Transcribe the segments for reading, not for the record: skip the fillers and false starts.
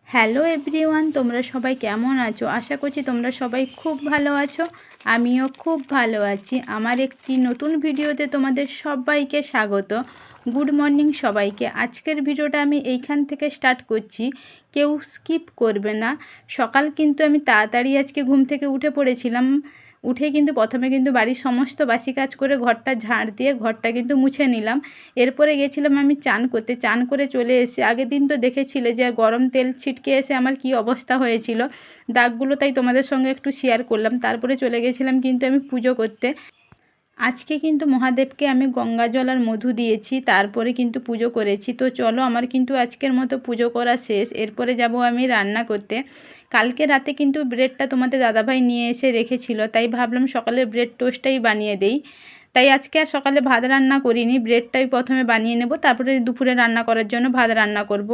Hello everyone, তোমরা সবাই কেমন আছো? আশা করছি তোমরা সবাই খুব ভালো আছো। আমিও খুব ভালো আছি। আমার একটি নতুন ভিডিওতে তোমাদের সবাইকে স্বাগত। গুড মর্নিং সবাইকে। আজকের ভিডিওটা আমি এইখান থেকে স্টার্ট করছি, কেউ স্কিপ করবে না। সকাল কিন্তু আমি তাড়াতাড়ি আজকে ঘুম থেকে উঠে পড়েছিলাম। উঠে কিন্তু প্রথমে কিন্তু বাড়ির সমস্ত বাসি কাজ করে ঘরটা ঝাড় দিয়ে ঘরটা কিন্তু মুছে নিলাম। এরপরে গেছিলাম আমি চান করতে। চান করে চলে এসে আগের দিন তো দেখেছিলে যে গরম তেল ছিটকে এসে আমার কি অবস্থা হয়েছিল, দাগগুলো, তাই তোমাদের সঙ্গে একটু শেয়ার করলাম। তারপরে চলে গেছিলাম কিন্তু আমি পুজো করতে। আজকে কিন্তু মহাদেবকে আমি গঙ্গা জল আর মধু দিয়েছি, তারপরে কিন্তু পুজো করেছি। তো চলো, আমার কিন্তু আজকের মতো পুজো করা শেষ। এরপরে যাব আমি রান্না করতে। কালকে রাতে কিন্তু ব্রেডটা তোমাদের দাদাভাই নিয়ে এসে রেখেছিল, তাই ভাবলাম সকালে ব্রেড টোস্টটাই বানিয়ে দেই। তাই আজকে আর সকালে ভাত রান্না করিনি, ব্রেডটাই প্রথমে বানিয়ে নেব, তারপরে দুপুরে রান্না করার জন্য ভাত রান্না করব।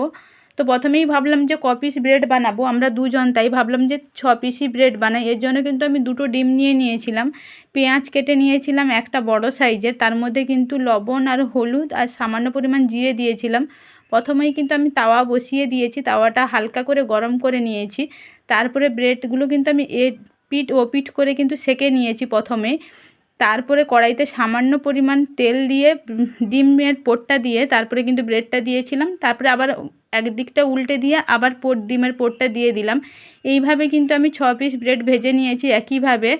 তো প্রথমেই ভাবলাম যে ক পিস ব্রেড বানাবো, আমরা দুজন, তাই ভাবলাম যে 6 পিসই ব্রেড বানাই। এর জন্য কিন্তু আমি 2টো ডিম নিয়ে নিয়েছিলাম, পেঁয়াজ কেটে নিয়েছিলাম একটা বড় সাইজের, তার মধ্যে কিন্তু লবণ আর হলুদ আর সামান্য পরিমাণ জিরে দিয়েছিলাম। প্রথমেই কিন্তু আমি তাওয়া বসিয়ে দিয়েছি, তাওয়াটা হালকা করে গরম করে নিয়েছি। তারপরে ব্রেডগুলো কিন্তু আমি পিঠ ও পিঠ করে কিন্তু সেঁকে নিয়েছি প্রথমে। তারপরে কড়াইতে সামান্য পরিমাণ তেল দিয়ে ডিমের পোরটা দিয়ে তারপরে কিন্তু ব্রেডটা দিয়েছিলাম। তারপরে আবার একদিকটা উল্টে দিয়ে আবার ডিমের পোরটা দিয়ে দিলাম। এইভাবে কিন্তু আমি 6 পিস ব্রেড ভেজে নিয়েছি একইভাবে।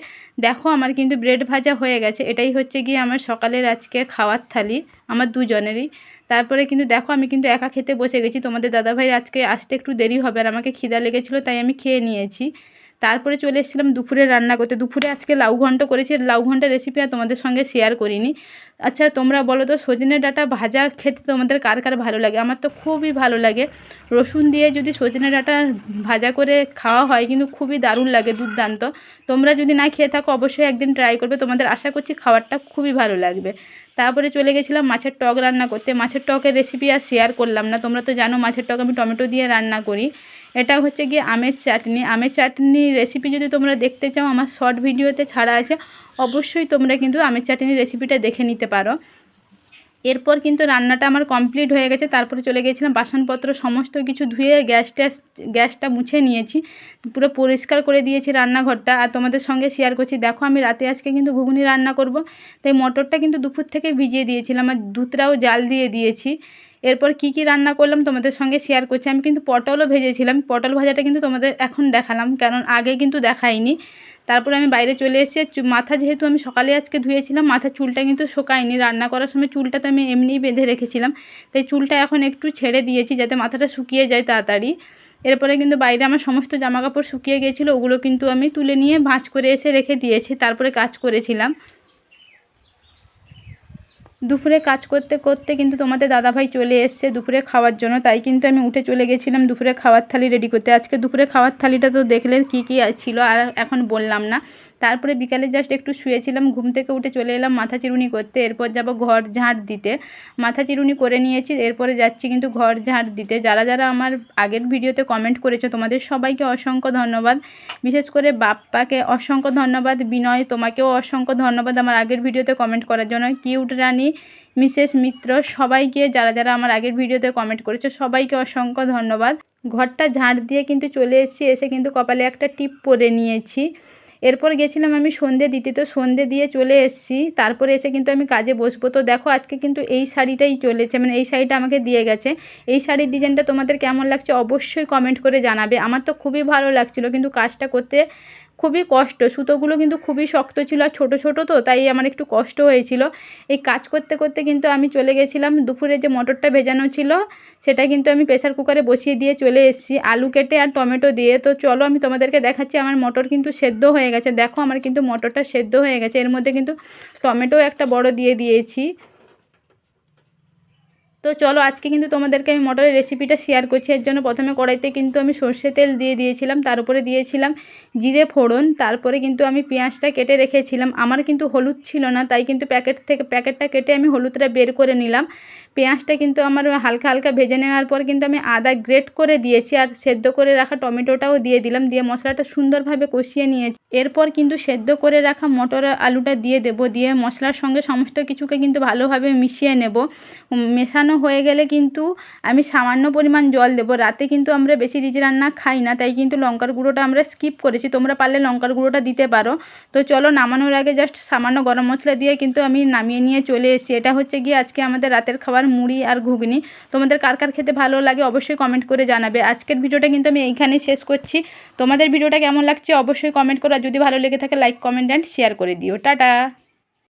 দেখো, আমার কিন্তু ব্রেড ভাজা হয়ে গেছে। এটাই হচ্ছে গিয়ে আমার সকালের আজকে খাওয়ার থালি, আমার দুজনেরই। তারপরে কিন্তু দেখো, আমি কিন্তু একা খেতে বসে গেছি। তোমাদের দাদাভাই আজকে আসতে একটু দেরি হবে, আর আমাকে খিদা লেগেছিলো, তাই আমি খেয়ে নিয়েছি। তারপরে চলে এসেছিলাম দুপুরে রান্না করতে। দুপুরে আজকে লাউ ঘন্ট করেছি। লাউ ঘন্টের রেসিপি আর তোমাদের সঙ্গে শেয়ার করিনি। আচ্ছা, তোমরা বলো তো, সজনে ডাঁটা ভাজা খেতে তোমাদের কার কার ভালো লাগে? আমার তো খুবই ভালো লাগে। রসুন দিয়ে যদি সজনে ডাঁটা ভাজা করে খাওয়া হয় কিন্তু খুবই দারুণ লাগে, দুর্দান্ত। তোমরা যদি না খেয়ে থাকো অবশ্যই একদিন ট্রাই করবে, তোমাদের আশা করছি খাবারটা খুবই ভালো লাগবে। তারপরে চলে গেছিলাম মাছের টক রান্না করতে। মাছের টকের রেসিপি আর শেয়ার করলাম না, তোমরা তো জানো মাছের টক আমি টমেটো দিয়ে রান্না করি। এটা হচ্ছে গিয়ে আমের চাটনি। আমের চাটনির রেসিপি যদি তোমরা দেখতে চাও, আমার শর্ট ভিডিওতে ছাড়া আছে, অবশ্যই তোমরা কিন্তু আমের চাটনির রেসিপিটা দেখে নিতে পারো। এরপর কিন্তু রান্নাটা আমার কমপ্লিট হয়ে গেছে। তারপরে চলে গিয়েছিলাম বাসনপত্র সমস্ত কিছু ধুয়ে গ্যাসটা মুছে নিয়েছি, পুরো পরিষ্কার করে দিয়েছি রান্নাঘরটা। আর তোমাদের সঙ্গে শেয়ার করছি, দেখো আমি রাতে আজকে কিন্তু ঘুগনি রান্না করব, তাই মটরটা কিন্তু দুপুর থেকে ভিজিয়ে দিয়েছিলাম আর দুধটাও জাল দিয়ে দিয়েছি। এরপর কি কি রান্না করলাম তোমাদের সঙ্গে শেয়ার করছি। আমি কিন্তু পটলও ভেজেছিলাম, পটল ভাজাটা কিন্তু তোমাদের এখন দেখালাম, কারণ আগে কিন্তু দেখাইনি। তারপরে আমি বাইরে চলে এসেছি। মাথা যেহেতু আমি সকালে আজকে ধুয়েছিলাম, মাথার চুলটা কিন্তু শোকায়নি। রান্না করার সময় চুলটা তো আমি এমনিই বেঁধে রেখেছিলাম, তাই চুলটা এখন একটু ছেড়ে দিয়েছি যাতে মাথাটা শুকিয়ে যায় তাড়াতাড়ি। এরপরে কিন্তু বাইরে আমার সমস্ত জামাকাপড় শুকিয়ে গিয়েছিলো, ওগুলো কিন্তু আমি তুলে নিয়ে ভাঁজ করে এসে রেখে দিয়েছি। তারপরে কাজ করেছিলাম দুপুরে। কাজ করতে করতে কিন্তু তোমাদের দাদাভাই চলে এসছে দুপুরে খাওয়ার জন্য, তাই কিন্তু আমি উঠে চলে গেছিলাম দুপুরে খাওয়ার থালি রেডি করতে। আজকে দুপুরে খাওয়ার থালিটা তো দেখলে কী কী ছিল, আর এখন বললাম না। তারপরে বিকালে জাস্ট একটু শুয়েছিলাম, ঘুম থেকে উঠে চলে এলাম মাথা চিরুনি করতে। এরপর যাব ঘর ঝাঁট দিতে। মাথা চিরুনি করে নিয়েছি, এরপরে যাচ্ছি কিন্তু ঘর ঝাঁট দিতে। যারা যারা আমার আগের ভিডিওতে কমেন্ট করেছো তোমাদের সবাইকে অসংখ্য ধন্যবাদ। বিশেষ করে বাপ্পাকে অসংখ্য ধন্যবাদ। বিনয়, তোমাকেও অসংখ্য ধন্যবাদ আমার আগের ভিডিওতে কমেন্ট করার জন্য। কিউট রানী, মিসেস মিত্র, সবাইকে, যারা যারা আমার আগের ভিডিওতে কমেন্ট করেছো সবাইকে অসংখ্য ধন্যবাদ। ঘরটা ঝাঁট দিয়ে কিন্তু চলে এসেছি, এসে কিন্তু কপালে একটা টিপ পরে নিয়েছি। এরপর গেছিলাম আমি সন্ধে দিতে, তো সন্ধে দিয়ে চলে এসেছি। তারপরে এসে কিন্তু আমি কাজে বসবো। তো দেখো, আজকে কিন্তু এই শাড়িটাই চলেছে, মানে এই শাড়িটা আমাকে দিয়ে গেছে। এই শাড়ির ডিজাইনটা তোমাদের কেমন লাগছে অবশ্যই কমেন্ট করে জানাবে। আমার তো খুবই ভালো লাগছিলো, কিন্তু কাজটা করতে খুবই কষ্ট। সুতোগুলো কিন্তু খুবই শক্ত ছিল আর ছোটো ছোটো, তো তাই আমার একটু কষ্ট হয়েছিল। এই কাজ করতে করতে কিন্তু আমি চলে গেছিলাম দুপুরে যে মটরটা ভেজানো ছিল সেটা কিন্তু আমি প্রেসার কুকারে বসিয়ে দিয়ে চলে এসেছি আলু কেটে আর টমেটো দিয়ে। তো চলো আমি তোমাদেরকে দেখাচ্ছি, আমার মটর কিন্তু সেদ্ধ হয়ে গেছে। দেখো, আমার কিন্তু মটরটা সেদ্ধ হয়ে গেছে। এর মধ্যে কিন্তু টমেটো একটা বড় দিয়ে দিয়েছি। তো চলো, আজকে কিন্তু তোমাদেরকে আমি মটরের রেসিপিটা শেয়ার করছি। এর জন্য প্রথমে কড়াইতে কিন্তু আমি সর্ষে তেল দিয়ে দিয়েছিলাম, তার উপরে দিয়েছিলাম জিরে ফোড়ন। তারপরে কিন্তু আমি পেঁয়াজটা কেটে রেখেছিলাম। আমার কিন্তু হলুদ ছিল না, তাই কিন্তু প্যাকেটটা কেটে আমি হলুদটা বের করে নিলাম। পেঁয়াজটা কিন্তু আমার হালকা হালকা ভেজে নেওয়ার পর কিন্তু আমি আদা গ্রেট করে দিয়েছি, আর সেদ্ধ করে রাখা টমেটোটাও দিয়ে দিলাম, দিয়ে মশলাটা সুন্দরভাবে কষিয়ে নিয়েছি। এরপর কিন্তু সেদ্ধ করে রাখা মটর আর আলুটা দিয়ে দেবো, দিয়ে মশলার সঙ্গে সমস্ত কিছুকে কিন্তু ভালোভাবে মিশিয়ে নেব। মেশানো কষানো হয়ে গেলে কিন্তু আমি সামান্য পরিমাণ জল দেবো। রাতে কিন্তু আমরা বেশি রিচ রান্না খাই না, তাই কিন্তু লঙ্কার গুঁড়োটা আমরা স্কিপ করেছি। তোমরা পারলে লঙ্কার গুঁড়োটা দিতে পারো। তো চলো নামানোর আগে জাস্ট সামান্য গরম মশলা দিয়ে কিন্তু আমি নামিয়ে নিয়ে চলে এসেছি। এটা হচ্ছে গিয়ে আজকে আমাদের রাতের খাবার, মুড়ি আর ঘুগনি। তোমাদের কার কার খেতে ভালো লাগে অবশ্যই কমেন্ট করে জানাবে। আজকের ভিডিওটা কিন্তু আমি এইখানেই শেষ করছি। তোমাদের ভিডিওটা কেমন লাগছে অবশ্যই কমেন্ট করো, আর যদি ভালো লেগে থাকে লাইক কমেন্ট অ্যান্ড শেয়ার করে দিও। টাটা।